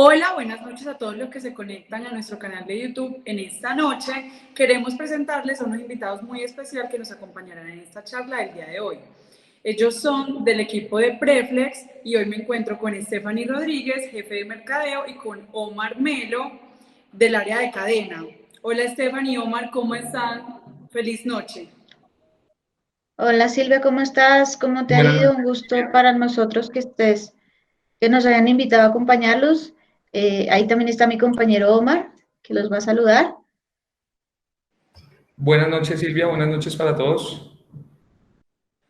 Hola, buenas noches a todos los que se conectan a nuestro canal de YouTube. En esta noche queremos presentarles a unos invitados muy especiales que nos acompañarán en esta charla del día de hoy. Ellos son del equipo de Preflex y hoy me encuentro con Stephanie Rodríguez, jefe de mercadeo, y con Omar Melo, del área de cadena. Hola Stephanie y Omar, ¿cómo están? Feliz noche. Hola Silvia, ¿cómo estás? ¿Cómo te ha Buenas ido? noches. Un gusto para nosotros que nos hayan invitado a acompañarlos. Ahí también está mi compañero Omar, que los va a saludar. Buenas noches Silvia, buenas noches para todos.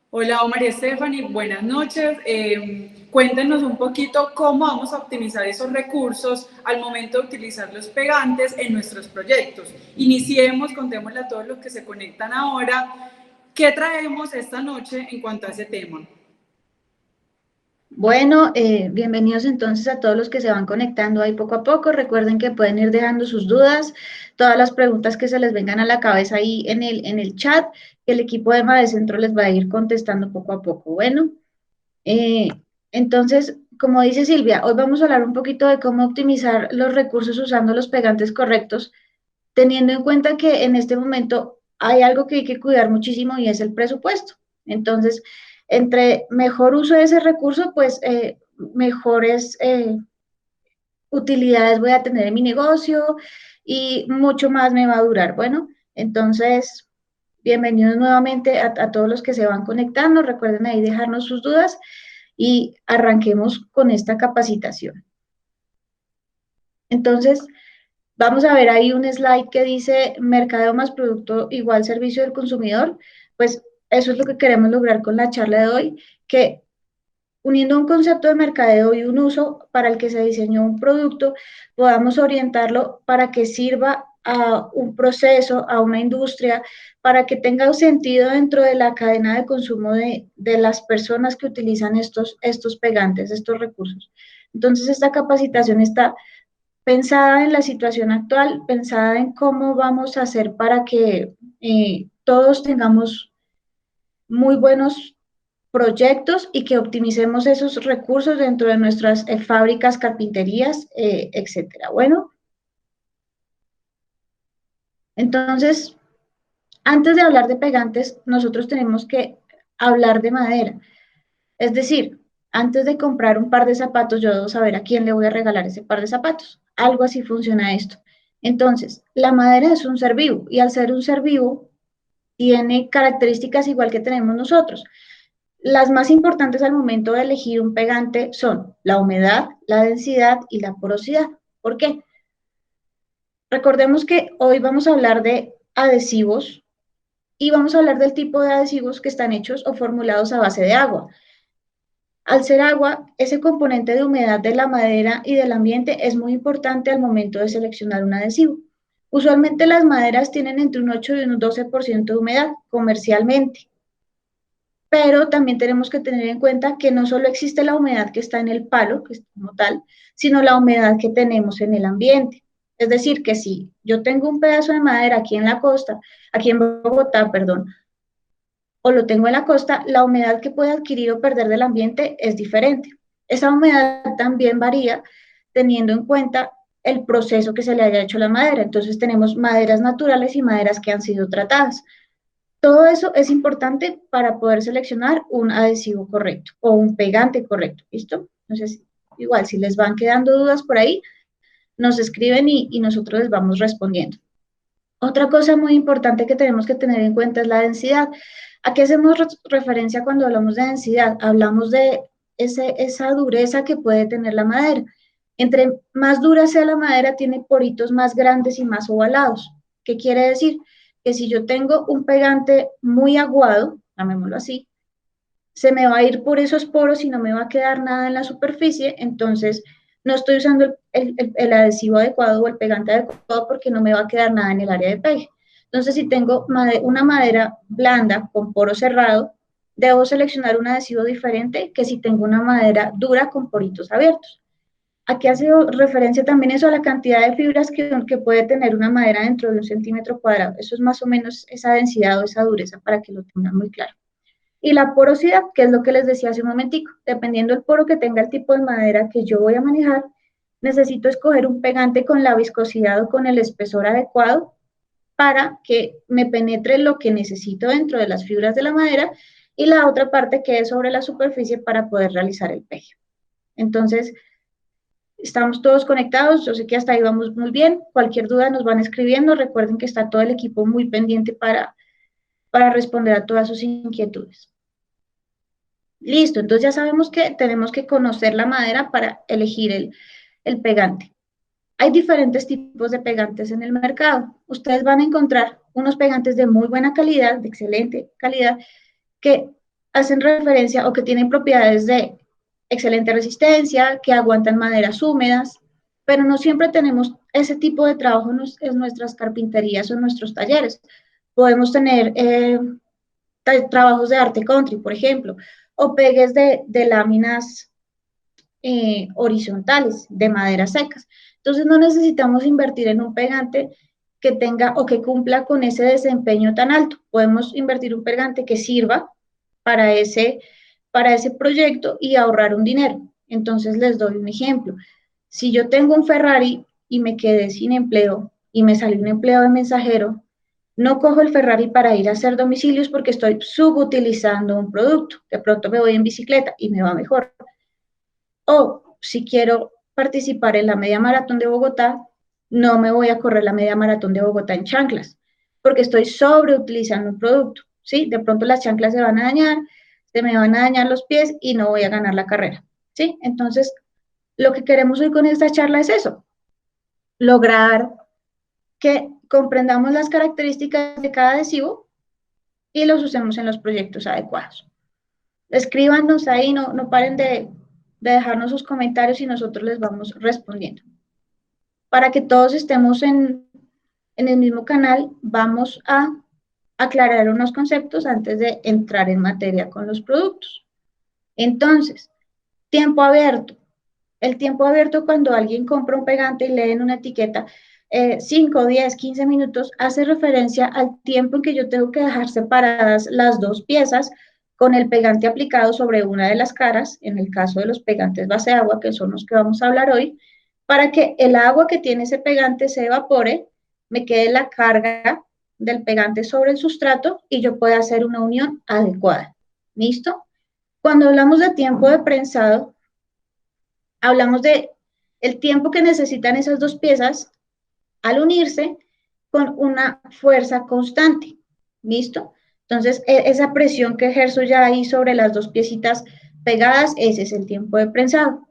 Hola Omar y Stephanie, buenas noches. Cuéntenos un poquito cómo vamos a optimizar esos recursos al momento de utilizar los pegantes en nuestros proyectos. Iniciemos, contémosle a todos los que se conectan ahora, ¿qué traemos esta noche en cuanto a ese tema? Bueno, bienvenidos entonces a todos los que se van conectando ahí poco a poco. Recuerden que pueden ir dejando sus dudas, todas las preguntas que se les vengan a la cabeza ahí en el chat, que el equipo de Centro les va a ir contestando poco a poco. Bueno, Eh, entonces, como dice Silvia, hoy vamos a hablar un poquito de cómo optimizar los recursos usando los pegantes correctos, teniendo en cuenta que en este momento hay algo que hay que cuidar muchísimo y es el presupuesto. Entonces, entre mejor uso de ese recurso, pues mejores utilidades voy a tener en mi negocio y mucho más me va a durar. Bueno, entonces, bienvenidos nuevamente a todos los que se van conectando. Recuerden ahí dejarnos sus dudas y arranquemos con esta capacitación. Entonces, vamos a ver ahí un slide que dice mercadeo más producto igual servicio del consumidor. Pues eso es lo que queremos lograr con la charla de hoy, que uniendo un concepto de mercadeo y un uso para el que se diseñó un producto, podamos orientarlo para que sirva a un proceso, a una industria, para que tenga sentido dentro de la cadena de consumo de las personas que utilizan estos pegantes, estos recursos. Entonces, esta capacitación está pensada en la situación actual, pensada en cómo vamos a hacer para que todos tengamos muy buenos proyectos y que optimicemos esos recursos dentro de nuestras fábricas, carpinterías, etcétera. Bueno, entonces, antes de hablar de pegantes, nosotros tenemos que hablar de madera. Es decir, antes de comprar un par de zapatos, yo debo saber a quién le voy a regalar ese par de zapatos. Algo así funciona esto. Entonces, la madera es un ser vivo y al ser un ser vivo tiene características igual que tenemos nosotros. Las más importantes al momento de elegir un pegante son la humedad, la densidad y la porosidad. ¿Por qué? Recordemos que hoy vamos a hablar de adhesivos y vamos a hablar del tipo de adhesivos que están hechos o formulados a base de agua. Al ser agua, ese componente de humedad de la madera y del ambiente es muy importante al momento de seleccionar un adhesivo. Usualmente las maderas tienen entre un 8 y un 12% de humedad comercialmente, pero también tenemos que tener en cuenta que no solo existe la humedad que está en el palo, que es como tal, sino la humedad que tenemos en el ambiente. Es decir, que si yo tengo un pedazo de madera aquí en la costa, aquí en Bogotá, perdón, o lo tengo en la costa, la humedad que puede adquirir o perder del ambiente es diferente. Esa humedad también varía teniendo en cuenta el proceso que se le haya hecho a la madera. Entonces tenemos maderas naturales y maderas que han sido tratadas. Todo eso es importante para poder seleccionar un adhesivo correcto o un pegante correcto. ¿Listo? Entonces, igual, si les van quedando dudas por ahí, nos escriben y nosotros les vamos respondiendo. Otra cosa muy importante que tenemos que tener en cuenta es la densidad. ¿A qué hacemos referencia cuando hablamos de densidad? Hablamos de esa dureza que puede tener la madera. Entre más dura sea la madera, tiene poritos más grandes y más ovalados. ¿Qué quiere decir? Que si yo tengo un pegante muy aguado, llamémoslo así, se me va a ir por esos poros y no me va a quedar nada en la superficie, entonces no estoy usando el adhesivo adecuado o el pegante adecuado porque no me va a quedar nada en el área de pegue. Entonces, si tengo una madera blanda con poro cerrado, debo seleccionar un adhesivo diferente que si tengo una madera dura con poritos abiertos. Aquí hace referencia también eso a la cantidad de fibras que puede tener una madera dentro de un centímetro cuadrado. Eso es más o menos esa densidad o esa dureza para que lo tengan muy claro. Y la porosidad, que es lo que les decía hace un momentico, dependiendo del poro que tenga el tipo de madera que yo voy a manejar, necesito escoger un pegante con la viscosidad o con el espesor adecuado para que me penetre lo que necesito dentro de las fibras de la madera y la otra parte quede sobre la superficie para poder realizar el pegue. Entonces, estamos todos conectados, yo sé que hasta ahí vamos muy bien, cualquier duda nos van escribiendo, recuerden que está todo el equipo muy pendiente para responder a todas sus inquietudes. Listo, entonces ya sabemos que tenemos que conocer la madera para elegir el pegante. Hay diferentes tipos de pegantes en el mercado. Ustedes van a encontrar unos pegantes de muy buena calidad, de excelente calidad, que hacen referencia o que tienen propiedades de excelente resistencia, que aguantan maderas húmedas, pero no siempre tenemos ese tipo de trabajo en nuestras carpinterías o en nuestros talleres. Podemos tener trabajos de arte country, por ejemplo, o pegues de láminas horizontales, de maderas secas. Entonces no necesitamos invertir en un pegante que tenga o que cumpla con ese desempeño tan alto. Podemos invertir un pegante que sirva para para ese proyecto y ahorrar un dinero. Entonces les doy un ejemplo. Si yo tengo un Ferrari y me quedé sin empleo y me salió un empleo de mensajero, no cojo el Ferrari para ir a hacer domicilios porque estoy subutilizando un producto. De pronto me voy en bicicleta y me va mejor. O si quiero participar en la media maratón de Bogotá, no me voy a correr la media maratón de Bogotá en chanclas, porque estoy sobreutilizando un producto, ¿sí? De pronto las chanclas se van a dañar, se me van a dañar los pies y no voy a ganar la carrera, ¿sí? Entonces, lo que queremos hoy con esta charla es eso, lograr que comprendamos las características de cada adhesivo y los usemos en los proyectos adecuados. Escríbanos ahí, no paren de dejarnos sus comentarios y nosotros les vamos respondiendo. Para que todos estemos en el mismo canal, vamos a aclarar unos conceptos antes de entrar en materia con los productos. Entonces, tiempo abierto. El tiempo abierto cuando alguien compra un pegante y lee en una etiqueta 5, 10, 15 minutos, hace referencia al tiempo en que yo tengo que dejar separadas las dos piezas con el pegante aplicado sobre una de las caras, en el caso de los pegantes base agua, que son los que vamos a hablar hoy, para que el agua que tiene ese pegante se evapore, me quede la carga del pegante sobre el sustrato y yo pueda hacer una unión adecuada. ¿Listo? Cuando hablamos de tiempo de prensado, hablamos de el tiempo que necesitan esas dos piezas al unirse con una fuerza constante. ¿Listo? Entonces, esa presión que ejerzo ya ahí sobre las dos piecitas pegadas, ese es el tiempo de prensado.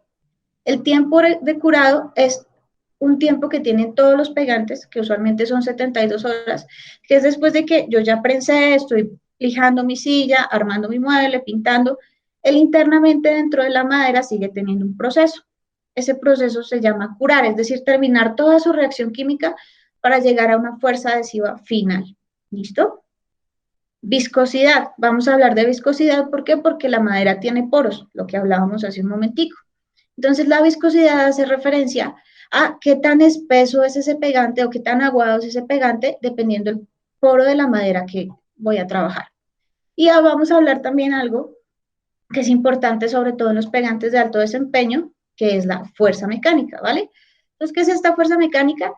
El tiempo de curado es un tiempo que tienen todos los pegantes, que usualmente son 72 horas, que es después de que yo ya prensé, estoy lijando mi silla, armando mi mueble, pintando, él internamente dentro de la madera sigue teniendo un proceso. Ese proceso se llama curar, es decir, terminar toda su reacción química para llegar a una fuerza adhesiva final. ¿Listo? Viscosidad. Vamos a hablar de viscosidad. ¿Por qué? Porque la madera tiene poros, lo que hablábamos hace un momentico. Entonces, la viscosidad hace referencia a qué tan espeso es ese pegante o qué tan aguado es ese pegante, dependiendo del poro de la madera que voy a trabajar. Y vamos a hablar también algo que es importante, sobre todo en los pegantes de alto desempeño, que es la fuerza mecánica, ¿vale? Entonces, ¿qué es esta fuerza mecánica?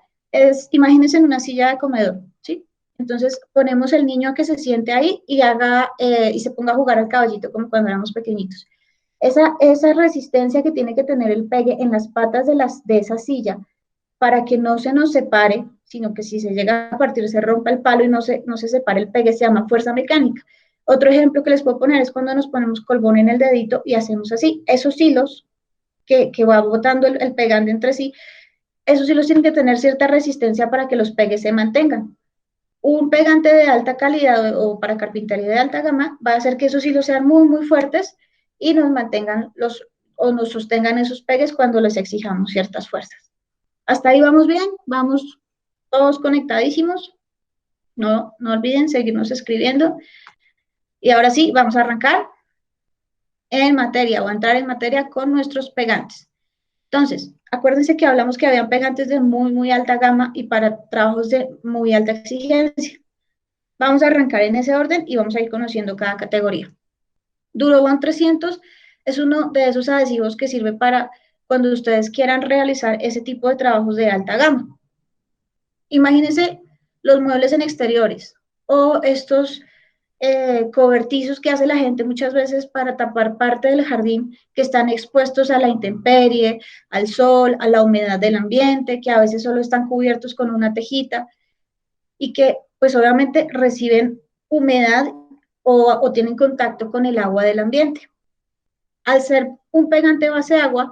Imagínense en una silla de comedor, ¿sí? Entonces, ponemos el niño a que se siente ahí y y se ponga a jugar al caballito como cuando éramos pequeñitos. Esa resistencia que tiene que tener el pegue en las patas de esa silla para que no se nos separe, sino que si se llega a partir se rompa el palo y no se separe el pegue, se llama fuerza mecánica. Otro ejemplo que les puedo poner es cuando nos ponemos colbón en el dedito y hacemos así. Esos hilos que va botando el pegante entre sí, esos hilos tienen que tener cierta resistencia para que los pegues se mantengan. Un pegante de alta calidad o para carpintería de alta gama va a hacer que esos hilos sean muy, muy fuertes y nos mantengan o nos sostengan esos pegues cuando les exijamos ciertas fuerzas. Hasta ahí vamos bien, vamos todos conectadísimos. No olviden seguirnos escribiendo. Y ahora sí, vamos a arrancar en materia o a entrar en materia con nuestros pegantes. Entonces, acuérdense que hablamos que habían pegantes de muy, muy alta gama y para trabajos de muy alta exigencia. Vamos a arrancar en ese orden y vamos a ir conociendo cada categoría. Durobond 300 es uno de esos adhesivos que sirve para cuando ustedes quieran realizar ese tipo de trabajos de alta gama. Imagínense los muebles en exteriores o estos cobertizos que hace la gente muchas veces para tapar parte del jardín que están expuestos a la intemperie, al sol, a la humedad del ambiente, que a veces solo están cubiertos con una tejita y que pues obviamente reciben humedad o tienen contacto con el agua del ambiente. Al ser un pegante base agua,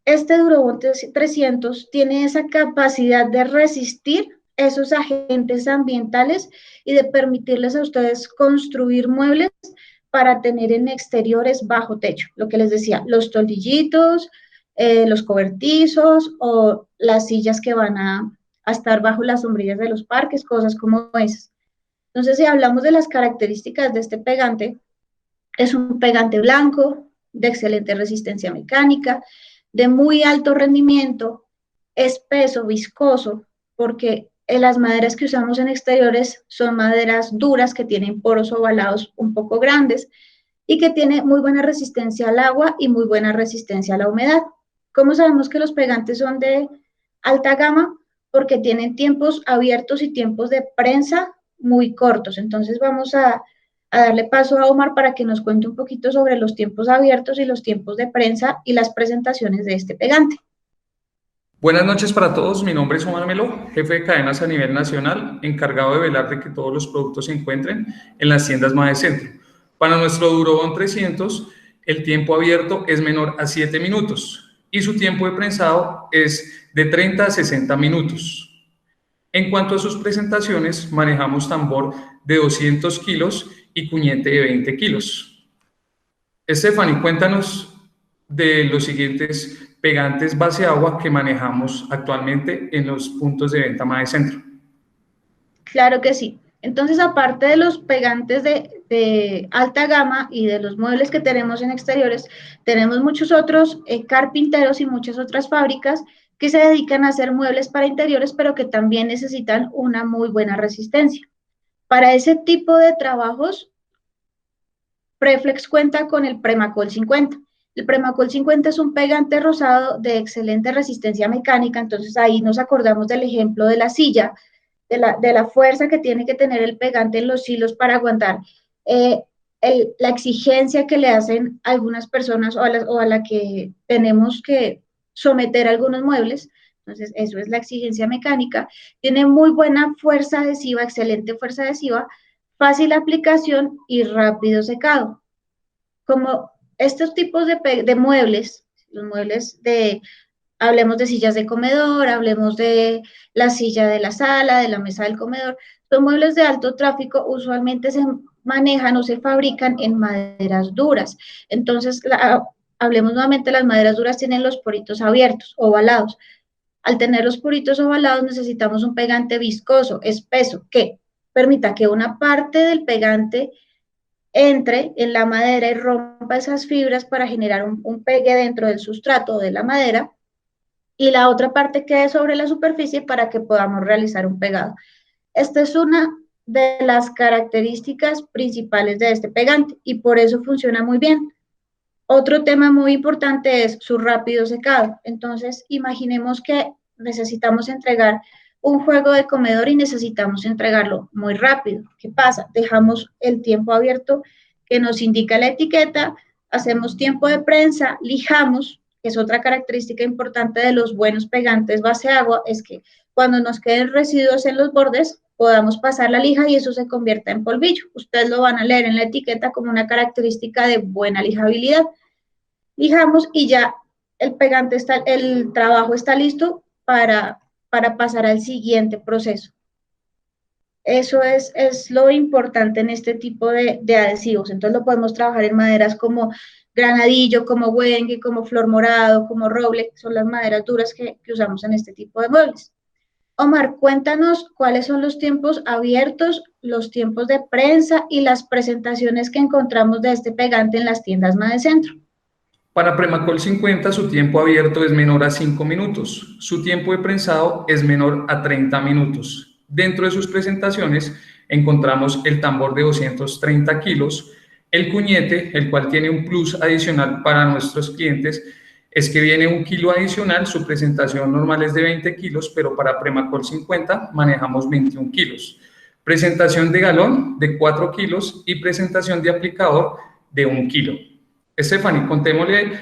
este Durobond 300 tiene esa capacidad de resistir esos agentes ambientales y de permitirles a ustedes construir muebles para tener en exteriores bajo techo. Lo que les decía, los toldillitos, los cobertizos o las sillas que van a estar bajo las sombrillas de los parques, cosas como esas. Entonces, si hablamos de las características de este pegante, es un pegante blanco, de excelente resistencia mecánica, de muy alto rendimiento, espeso, viscoso, porque las maderas que usamos en exteriores son maderas duras que tienen poros ovalados un poco grandes y que tiene muy buena resistencia al agua y muy buena resistencia a la humedad. ¿Cómo sabemos que los pegantes son de alta gama? Porque tienen tiempos abiertos y tiempos de prensa muy cortos. Entonces vamos a darle paso a Omar para que nos cuente un poquito sobre los tiempos abiertos y los tiempos de prensa y las presentaciones de este pegante. Buenas noches para todos, mi nombre es Omar Melo, jefe de cadenas a nivel nacional, encargado de velar de que todos los productos se encuentren en las tiendas Made Centro. Para nuestro Durobond 300, el tiempo abierto es menor a 7 minutos y su tiempo de prensado es de 30 a 60 minutos. En cuanto a sus presentaciones, manejamos tambor de 200 kilos y cuñete de 20 kilos. Stephanie, cuéntanos de los siguientes pegantes base agua que manejamos actualmente en los puntos de venta Made Centro. Claro que sí. Entonces, aparte de los pegantes de alta gama y de los muebles que tenemos en exteriores, tenemos muchos otros carpinteros y muchas otras fábricas que se dedican a hacer muebles para interiores, pero que también necesitan una muy buena resistencia. Para ese tipo de trabajos, Preflex cuenta con el Premacol 50. El Premacol 50 es un pegante rosado de excelente resistencia mecánica, entonces ahí nos acordamos del ejemplo de la silla, de la fuerza que tiene que tener el pegante en los hilos para aguantar la exigencia que le hacen algunas personas o a la que tenemos que someter algunos muebles. Entonces, eso es la exigencia mecánica. Tiene muy buena fuerza adhesiva, excelente fuerza adhesiva, fácil aplicación y rápido secado. Como estos tipos de muebles, los muebles hablemos de sillas de comedor, hablemos de la silla de la sala, de la mesa del comedor, son muebles de alto tráfico, usualmente se manejan o se fabrican en maderas duras. Entonces, hablemos nuevamente, las maderas duras tienen los poritos abiertos, ovalados. Al tener los poritos ovalados necesitamos un pegante viscoso, espeso, que permita que una parte del pegante entre en la madera y rompa esas fibras para generar un pegue dentro del sustrato de la madera y la otra parte quede sobre la superficie para que podamos realizar un pegado. Esta es una de las características principales de este pegante y por eso funciona muy bien. Otro tema muy importante es su rápido secado. Entonces, imaginemos que necesitamos entregar un juego de comedor y necesitamos entregarlo muy rápido. ¿Qué pasa? Dejamos el tiempo abierto que nos indica la etiqueta, hacemos tiempo de prensa, lijamos, que es otra característica importante de los buenos pegantes base agua, es que cuando nos queden residuos en los bordes, podamos pasar la lija y eso se convierta en polvillo. Ustedes lo van a leer en la etiqueta como una característica de buena lijabilidad. Lijamos y ya el trabajo está listo para pasar al siguiente proceso. Eso es lo importante en este tipo de adhesivos. Entonces lo podemos trabajar en maderas como granadillo, como huengue, como flor morado, como roble, que son las maderas duras que usamos en este tipo de muebles. Omar, cuéntanos cuáles son los tiempos abiertos, los tiempos de prensa y las presentaciones que encontramos de este pegante en las tiendas Made Centro. Para Premacol 50, su tiempo abierto es menor a 5 minutos. Su tiempo de prensado es menor a 30 minutos. Dentro de sus presentaciones encontramos el tambor de 230 kilos, el cuñete, el cual tiene un plus adicional para nuestros clientes, es que viene 1 kilo adicional, su presentación normal es de 20 kilos, pero para Premacol 50 manejamos 21 kilos. Presentación de galón de 4 kilos y presentación de aplicador de 1 kilo. Stephanie, contémosle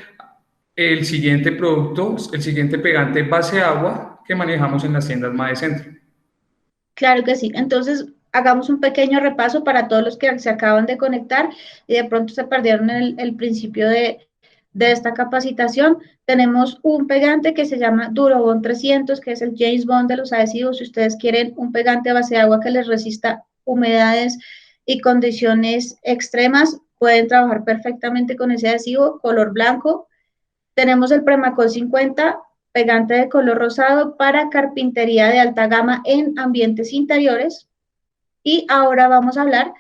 el siguiente producto, el siguiente pegante base agua que manejamos en las tiendas MAE Centro. Claro que sí. Entonces, hagamos un pequeño repaso para todos los que se acaban de conectar y de pronto se perdieron el principio de esta capacitación. Tenemos un pegante que se llama Durobond 300, que es el James Bond de los adhesivos. Si ustedes quieren un pegante a base de agua que les resista humedades y condiciones extremas, pueden trabajar perfectamente con ese adhesivo, color blanco. Tenemos el Premacol 50, pegante de color rosado para carpintería de alta gama en ambientes interiores. Y ahora vamos a hablar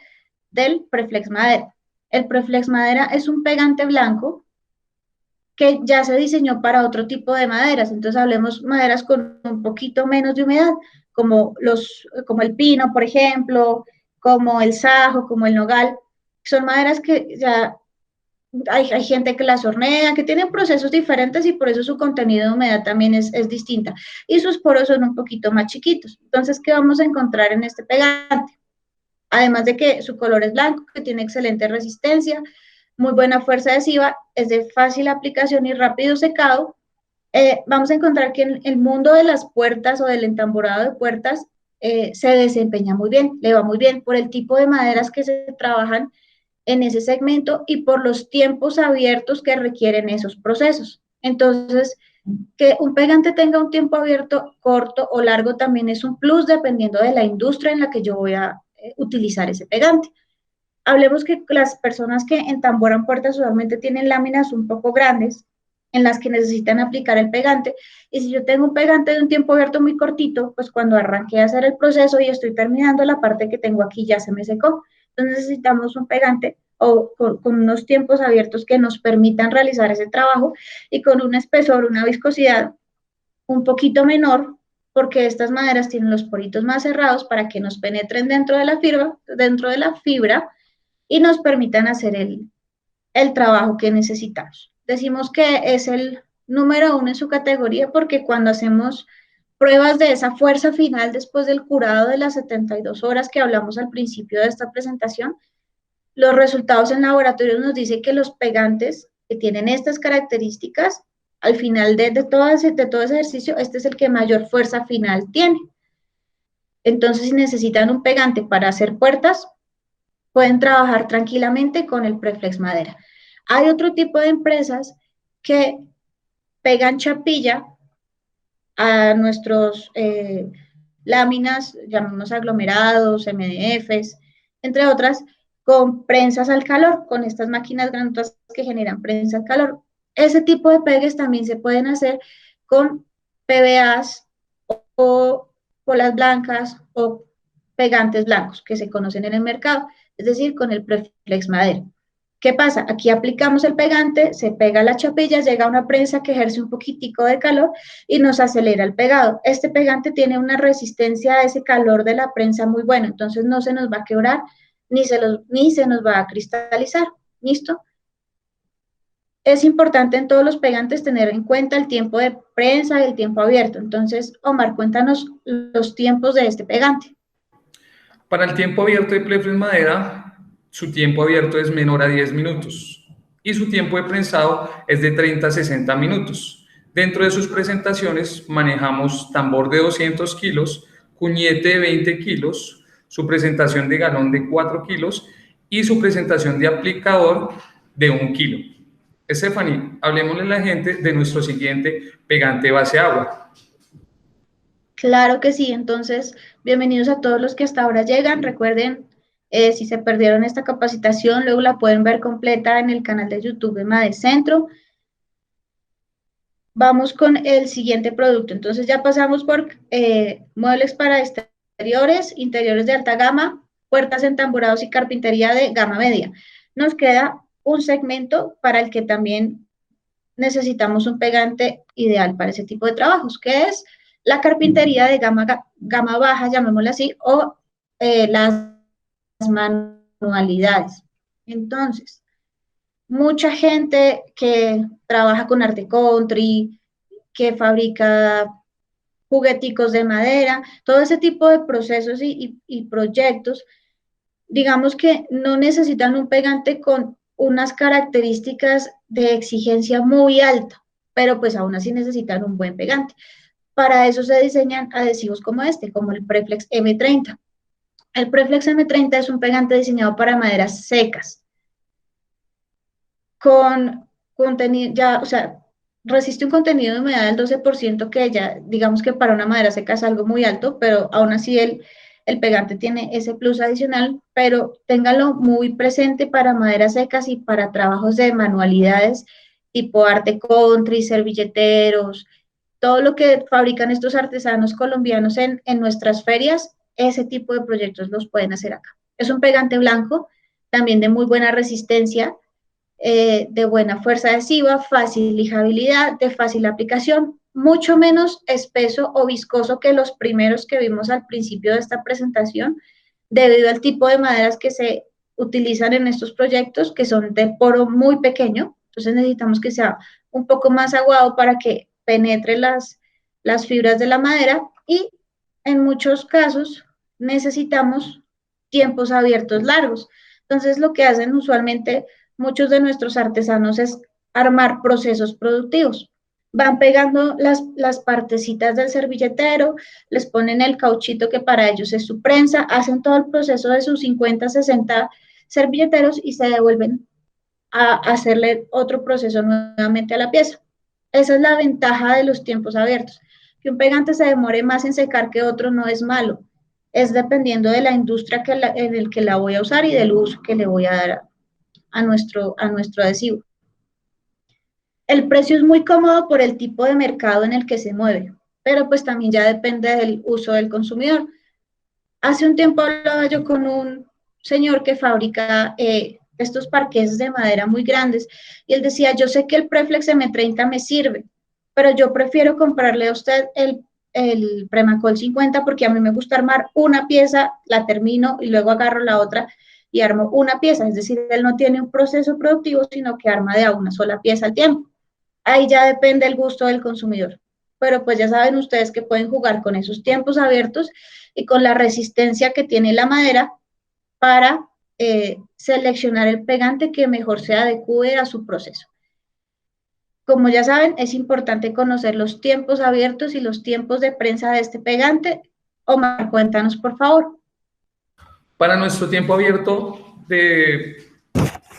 del Preflex Madera. El Preflex Madera es un pegante blanco que ya se diseñó para otro tipo de maderas. Entonces hablemos maderas con un poquito menos de humedad, como el pino, por ejemplo, como el sajo, como el nogal. Son maderas que ya hay gente que las hornea, que tienen procesos diferentes y por eso su contenido de humedad también es distinta. Y sus poros son un poquito más chiquitos. Entonces, ¿qué vamos a encontrar en este pegante? Además de que su color es blanco, que tiene excelente resistencia, muy buena fuerza adhesiva, es de fácil aplicación y rápido secado, vamos a encontrar que en el mundo de las puertas o del entamborado de puertas se desempeña muy bien, le va muy bien por el tipo de maderas que se trabajan en ese segmento y por los tiempos abiertos que requieren esos procesos. Entonces, que un pegante tenga un tiempo abierto corto o largo también es un plus dependiendo de la industria en la que yo voy a utilizar ese pegante. Hablemos que las personas que entamboran puertas usualmente tienen láminas un poco grandes en las que necesitan aplicar el pegante, y si yo tengo un pegante de un tiempo abierto muy cortito, pues cuando arranqué a hacer el proceso y estoy terminando, la parte que tengo aquí ya se me secó. Entonces necesitamos un pegante o con unos tiempos abiertos que nos permitan realizar ese trabajo y con un espesor, una viscosidad un poquito menor, porque estas maderas tienen los poritos más cerrados para que nos penetren dentro de la fibra y nos permitan hacer el trabajo que necesitamos. Decimos que es el número 1 en su categoría porque cuando hacemos pruebas de esa fuerza final después del curado de las 72 horas que hablamos al principio de esta presentación, los resultados en laboratorio nos dicen que los pegantes que tienen estas características, al final de todo ese ejercicio, este es el que mayor fuerza final tiene. Entonces, si necesitan un pegante para hacer puertas, pueden trabajar tranquilamente con el Preflex Madera. Hay otro tipo de empresas que pegan chapilla a nuestros láminas, llamamos aglomerados, MDFs, entre otras, con prensas al calor, con estas máquinas grandes que generan prensa al calor. Ese tipo de pegues también se pueden hacer con PVAs o colas blancas o pegantes blancos que se conocen en el mercado, es decir, con el Preflex Madera. ¿Qué pasa? Aquí aplicamos el pegante, se pega la chapilla, llega una prensa que ejerce un poquitico de calor y nos acelera el pegado. Este pegante tiene una resistencia a ese calor de la prensa muy buena, entonces no se nos va a quebrar ni se nos va a cristalizar. ¿Listo? Es importante en todos los pegantes tener en cuenta el tiempo de prensa y el tiempo abierto. Entonces, Omar, cuéntanos los tiempos de este pegante. Para el tiempo abierto de Preflex Madera, su tiempo abierto es menor a 10 minutos y su tiempo de prensado es de 30 a 60 minutos. Dentro de sus presentaciones manejamos tambor de 200 kilos, cuñete de 20 kilos, su presentación de galón de 4 kilos y su presentación de aplicador de 1 kilo. Stephanie, hablemosle a la gente de nuestro siguiente pegante base agua. Claro que sí, entonces, bienvenidos a todos los que hasta ahora llegan. Recuerden, si se perdieron esta capacitación, luego la pueden ver completa en el canal de YouTube de MAE Centro. Vamos con el siguiente producto. Entonces ya pasamos por muebles para exteriores, interiores de alta gama, puertas entamborados y carpintería de gama media. Nos queda un segmento para el que también necesitamos un pegante ideal para ese tipo de trabajos, que es la carpintería de gama baja, llamémosla así, o las manualidades. Entonces, mucha gente que trabaja con arte country, que fabrica jugueticos de madera, todo ese tipo de procesos y proyectos, digamos que no necesitan un pegante con unas características de exigencia muy alta, pero pues aún así necesitan un buen pegante. Para eso se diseñan adhesivos como este, como el Preflex M30. El Preflex M30 es un pegante diseñado para maderas secas, con contenido, ya, o sea, resiste un contenido de humedad del 12%, que ya, digamos que para una madera seca es algo muy alto, pero aún así el pegante tiene ese plus adicional, pero téngalo muy presente para maderas secas y para trabajos de manualidades tipo arte country, servilleteros, todo lo que fabrican estos artesanos colombianos en nuestras ferias, ese tipo de proyectos los pueden hacer acá. Es un pegante blanco, también de muy buena resistencia, de buena fuerza adhesiva, fácil lijabilidad, de fácil aplicación, mucho menos espeso o viscoso que los primeros que vimos al principio de esta presentación, debido al tipo de maderas que se utilizan en estos proyectos, que son de poro muy pequeño. Entonces necesitamos que sea un poco más aguado para que penetre las fibras de la madera, y en muchos casos necesitamos tiempos abiertos largos. Entonces lo que hacen usualmente muchos de nuestros artesanos es armar procesos productivos. Van pegando las partecitas del servilletero, les ponen el cauchito que para ellos es su prensa, hacen todo el proceso de sus 50, 60 servilleteros y se devuelven a hacerle otro proceso nuevamente a la pieza. Esa es la ventaja de los tiempos abiertos. Que un pegante se demore más en secar que otro no es malo, es dependiendo de la industria en el que la voy a usar y del uso que le voy a dar a nuestro adhesivo. El precio es muy cómodo por el tipo de mercado en el que se mueve, pero pues también ya depende del uso del consumidor. Hace un tiempo hablaba yo con un señor que fabrica estos parqués de madera muy grandes y él decía, yo sé que el Preflex M30 me sirve, pero yo prefiero comprarle a usted el Premacol 50 porque a mí me gusta armar una pieza, la termino y luego agarro la otra y armo una pieza. Es decir, él no tiene un proceso productivo, sino que arma de a una sola pieza al tiempo. Ahí ya depende el gusto del consumidor. Pero pues ya saben ustedes que pueden jugar con esos tiempos abiertos y con la resistencia que tiene la madera para seleccionar el pegante que mejor se adecue a su proceso. Como ya saben, es importante conocer los tiempos abiertos y los tiempos de prensa de este pegante. Omar, cuéntanos, por favor. Para nuestro tiempo abierto de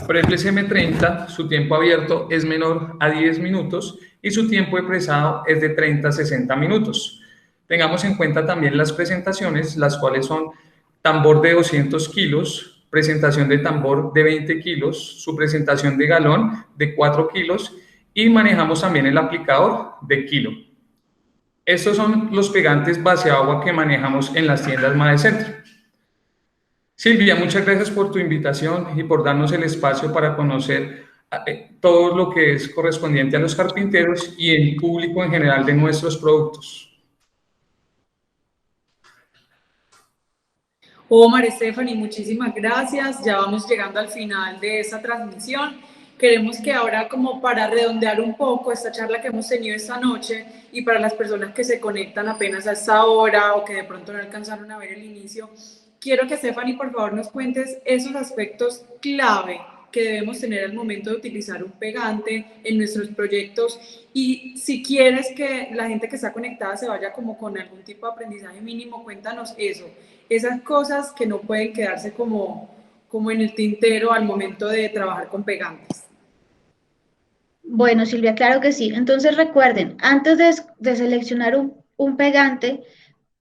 Preflex M30, su tiempo abierto es menor a 10 minutos y su tiempo de presado es de 30 a 60 minutos. Tengamos en cuenta también las presentaciones, las cuales son tambor de 200 kilos, presentación de tambor de 20 kilos, su presentación de galón de 4 kilos y manejamos también el aplicador de kilo. Estos son los pegantes base agua que manejamos en las tiendas Made Centro. Silvia, muchas gracias por tu invitación y por darnos el espacio para conocer todo lo que es correspondiente a los carpinteros y el público en general de nuestros productos. Omar, Stephanie, muchísimas gracias. Ya vamos llegando al final de esta transmisión. Queremos que ahora, como para redondear un poco esta charla que hemos tenido esta noche y para las personas que se conectan apenas a esta hora o que de pronto no alcanzaron a ver el inicio, quiero que Stephanie, por favor, nos cuentes esos aspectos clave que debemos tener al momento de utilizar un pegante en nuestros proyectos, y si quieres que la gente que está conectada se vaya como con algún tipo de aprendizaje mínimo, cuéntanos eso, esas cosas que no pueden quedarse como en el tintero al momento de trabajar con pegantes. Bueno, Silvia, claro que sí. Entonces recuerden, antes de seleccionar un pegante,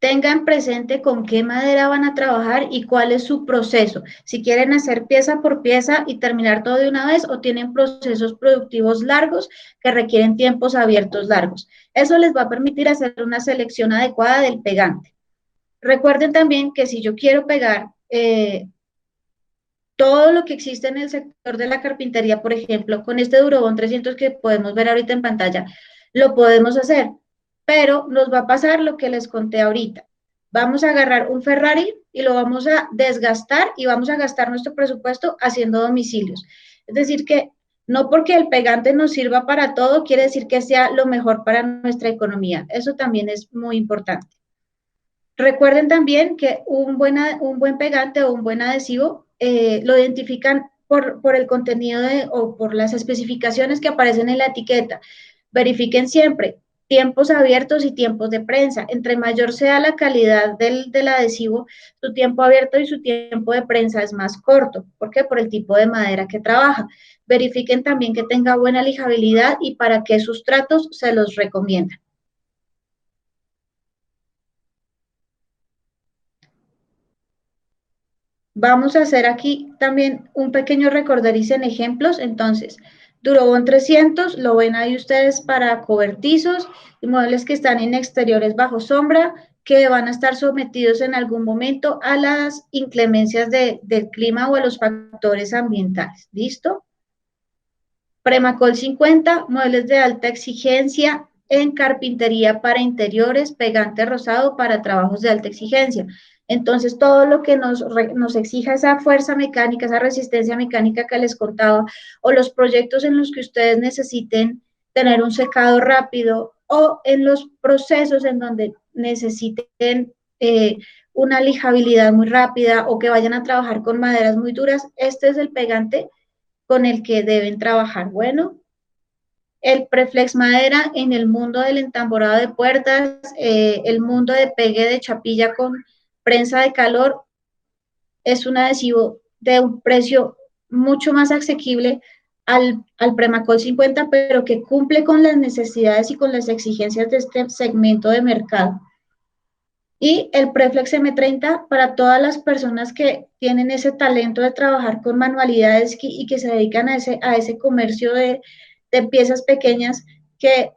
tengan presente con qué madera van a trabajar y cuál es su proceso. Si quieren hacer pieza por pieza y terminar todo de una vez, o tienen procesos productivos largos que requieren tiempos abiertos largos. Eso les va a permitir hacer una selección adecuada del pegante. Recuerden también que si yo quiero pegar todo lo que existe en el sector de la carpintería, por ejemplo, con este Durobond 300 que podemos ver ahorita en pantalla, lo podemos hacer, pero nos va a pasar lo que les conté ahorita. Vamos a agarrar un Ferrari y lo vamos a desgastar y vamos a gastar nuestro presupuesto haciendo domicilios. Es decir, que No porque el pegante nos sirva para todo, quiere decir que sea lo mejor para nuestra economía. Eso también es muy importante. Recuerden también que un buen pegante o un buen adhesivo lo identifican por el contenido o por las especificaciones que aparecen en la etiqueta. Verifiquen siempre tiempos abiertos y tiempos de prensa. Entre mayor sea la calidad del adhesivo, su tiempo abierto y su tiempo de prensa es más corto. ¿Por qué? Por el tipo de madera que trabaja. Verifiquen también que tenga buena lijabilidad y para qué sustratos se los recomiendan. Vamos a hacer aquí también un pequeño recordariz en ejemplos. Entonces, Durobón 300, lo ven ahí ustedes para cobertizos y muebles que están en exteriores bajo sombra, que van a estar sometidos en algún momento a las inclemencias del clima o a los factores ambientales. ¿Listo? Premacol 50, muebles de alta exigencia en carpintería para interiores, pegante rosado para trabajos de alta exigencia. Entonces, todo lo que nos exija esa fuerza mecánica, esa resistencia mecánica que les contaba, o los proyectos en los que ustedes necesiten tener un secado rápido, o en los procesos en donde necesiten una lijabilidad muy rápida, o que vayan a trabajar con maderas muy duras, este es el pegante con el que deben trabajar. Bueno, el preflex madera en el mundo del entamborado de puertas, el mundo de pegue de chapilla con prensa de calor, es un adhesivo de un precio mucho más asequible al Premacol 50, pero que cumple con las necesidades y con las exigencias de este segmento de mercado. Y el Preflex M30 para todas las personas que tienen ese talento de trabajar con manualidades y que se dedican a ese comercio de piezas pequeñas que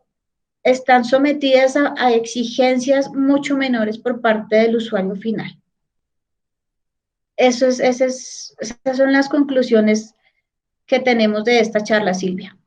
están sometidas a exigencias mucho menores por parte del usuario final. Esas son las conclusiones que tenemos de esta charla, Silvia.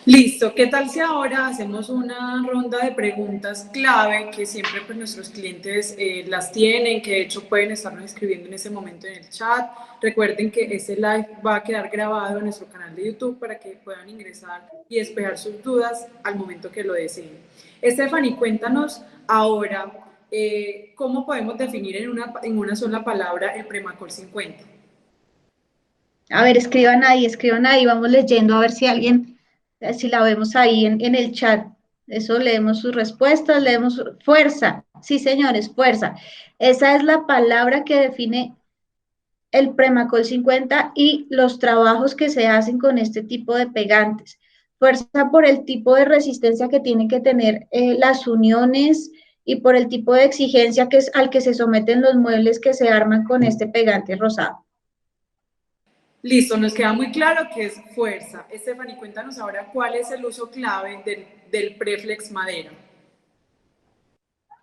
Listo, ¿qué tal si ahora hacemos una ronda de preguntas clave que siempre pues, nuestros clientes las tienen, que de hecho pueden estarnos escribiendo en ese momento en el chat? Recuerden que este live va a quedar grabado en nuestro canal de YouTube para que puedan ingresar y despejar sus dudas al momento que lo deseen. Stephanie, cuéntanos ahora cómo podemos definir en una sola palabra el Premacol 50. A ver, escriban ahí, vamos leyendo a ver si alguien, si la vemos ahí en el chat. Eso leemos sus respuestas, leemos fuerza. Sí, señores, fuerza. Esa es la palabra que define el Premacol 50 y los trabajos que se hacen con este tipo de pegantes. Fuerza por el tipo de resistencia que tienen que tener las uniones y por el tipo de exigencia que es al que se someten los muebles que se arman con este pegante rosado. Listo, nos queda muy claro que es fuerza. Stephanie, cuéntanos ahora cuál es el uso clave del Preflex madera.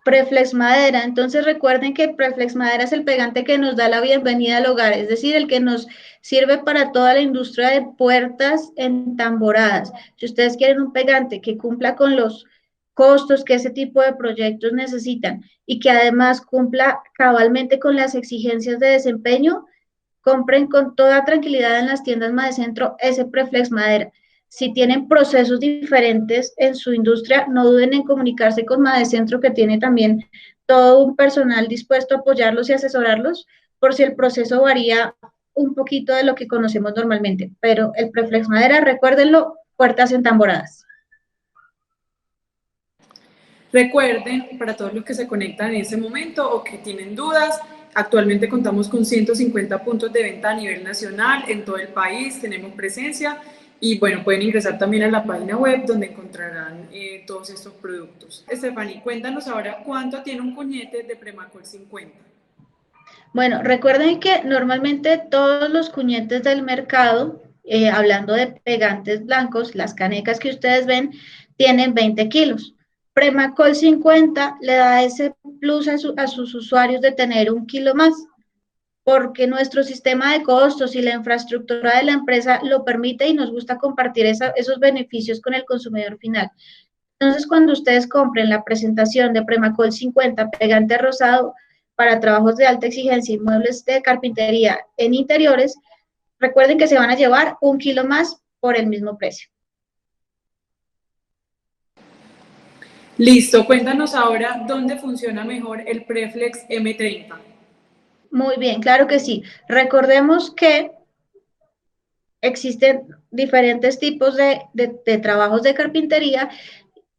Preflex madera, entonces recuerden que Preflex madera es el pegante que nos da la bienvenida al hogar, es decir, el que nos sirve para toda la industria de puertas entamboradas. Si ustedes quieren un pegante que cumpla con los costos que ese tipo de proyectos necesitan y que además cumpla cabalmente con las exigencias de desempeño, compren con toda tranquilidad en las tiendas Madecentro ese Preflex madera. Si tienen procesos diferentes en su industria, no duden en comunicarse con Madecentro, que tiene también todo un personal dispuesto a apoyarlos y asesorarlos, por si el proceso varía un poquito de lo que conocemos normalmente. Pero el Preflex madera, recuérdenlo, puertas entamboradas. Recuerden, para todos los que se conectan en ese momento o que tienen dudas, actualmente contamos con 150 puntos de venta a nivel nacional en todo el país, tenemos presencia y bueno, pueden ingresar también a la página web donde encontrarán todos estos productos. Stephanie, cuéntanos ahora cuánto tiene un cuñete de Premacol 50. Bueno, recuerden que normalmente todos los cuñetes del mercado, hablando de pegantes blancos, las canecas que ustedes ven, tienen 20 kilos. Premacol 50 le da ese plus a sus usuarios de tener 1 kilo más, porque nuestro sistema de costos y la infraestructura de la empresa lo permite y nos gusta compartir esos beneficios con el consumidor final. Entonces, cuando ustedes compren la presentación de Premacol 50 pegante rosado para trabajos de alta exigencia y muebles de carpintería en interiores, recuerden que se van a llevar 1 kilo más por el mismo precio. Listo, cuéntanos ahora dónde funciona mejor el Preflex M30. Muy bien, claro que sí. Recordemos que existen diferentes tipos de trabajos de carpintería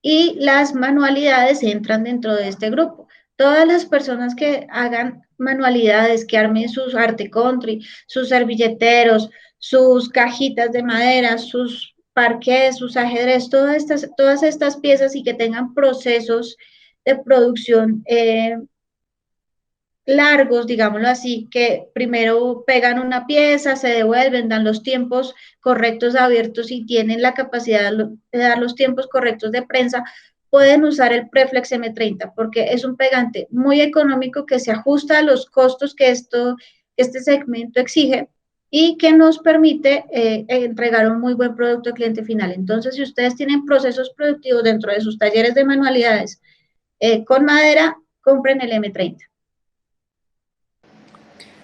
y las manualidades entran dentro de este grupo. Todas las personas que hagan manualidades, que armen sus arte country, sus servilleteros, sus cajitas de madera, sus parqués, sus ajedrez, todas estas piezas y que tengan procesos de producción largos, digámoslo así, que primero pegan una pieza, se devuelven, dan los tiempos correctos abiertos y tienen la capacidad de dar los tiempos correctos de prensa, pueden usar el Preflex M30 porque es un pegante muy económico que se ajusta a los costos que este segmento exige y que nos permite entregar un muy buen producto al cliente final. Entonces, si ustedes tienen procesos productivos dentro de sus talleres de manualidades con madera, compren el M30.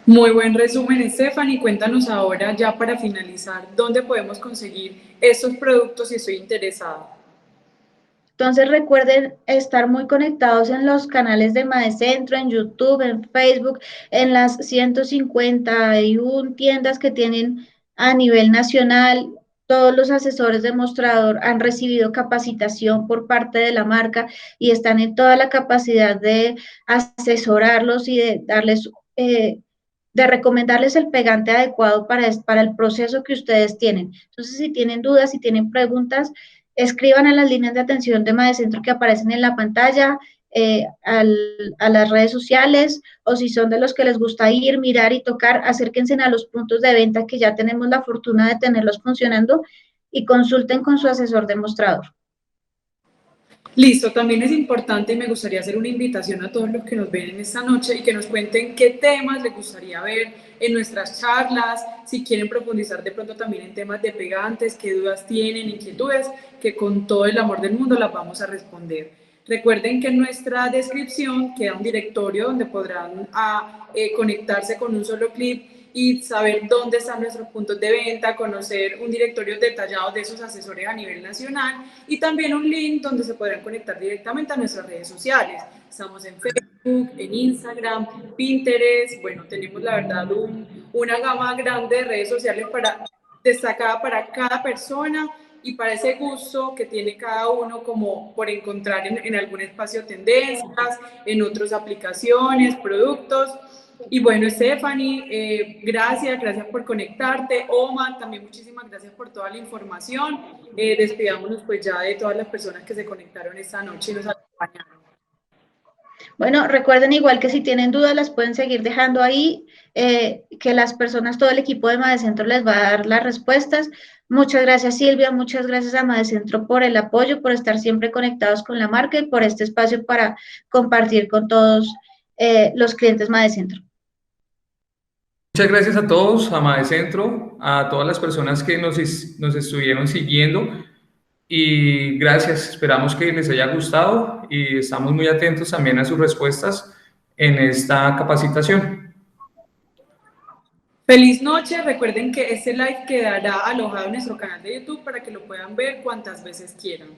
Muy buen resumen, Stephanie. Cuéntanos ahora, ya para finalizar, dónde podemos conseguir estos productos si estoy interesada. Entonces recuerden estar muy conectados en los canales de Madecentro, en YouTube, en Facebook, en las 151 tiendas que tienen a nivel nacional. Todos los asesores de mostrador han recibido capacitación por parte de la marca y están en toda la capacidad de asesorarlos y de darles de recomendarles el pegante adecuado para el proceso que ustedes tienen. Entonces, si tienen dudas, si tienen preguntas, escriban a las líneas de atención de Madecentro que aparecen en la pantalla, a las redes sociales, o si son de los que les gusta ir, mirar y tocar, acérquense a los puntos de venta que ya tenemos la fortuna de tenerlos funcionando y consulten con su asesor demostrador. Listo, también es importante y me gustaría hacer una invitación a todos los que nos ven en esta noche y que nos cuenten qué temas les gustaría ver en nuestras charlas, si quieren profundizar de pronto también en temas de pegantes, qué dudas tienen, inquietudes, que con todo el amor del mundo las vamos a responder. Recuerden que en nuestra descripción queda un directorio donde podrán conectarse con un solo clic y saber dónde están nuestros puntos de venta, conocer un directorio detallado de esos asesores a nivel nacional y también un link donde se podrán conectar directamente a nuestras redes sociales. Estamos en Facebook, en Instagram, Pinterest, bueno, tenemos la verdad una gama grande de redes sociales destacada para cada persona y para ese gusto que tiene cada uno como por encontrar en algún espacio tendencias, en otras aplicaciones, productos. Y bueno, Stephanie, gracias por conectarte. Omar, también muchísimas gracias por toda la información. Despidámonos pues ya de todas las personas que se conectaron esta noche y nos acompañaron. Bueno, recuerden igual que si tienen dudas las pueden seguir dejando ahí, que las personas, todo el equipo de Madecentro les va a dar las respuestas. Muchas gracias Silvia, muchas gracias a Madecentro por el apoyo, por estar siempre conectados con la marca y por este espacio para compartir con todos los clientes Madecentro. Muchas gracias a todos, a Madecentro, a todas las personas que nos estuvieron siguiendo y gracias, esperamos que les haya gustado y estamos muy atentos también a sus respuestas en esta capacitación. Feliz noche, recuerden que este live quedará alojado en nuestro canal de YouTube para que lo puedan ver cuantas veces quieran.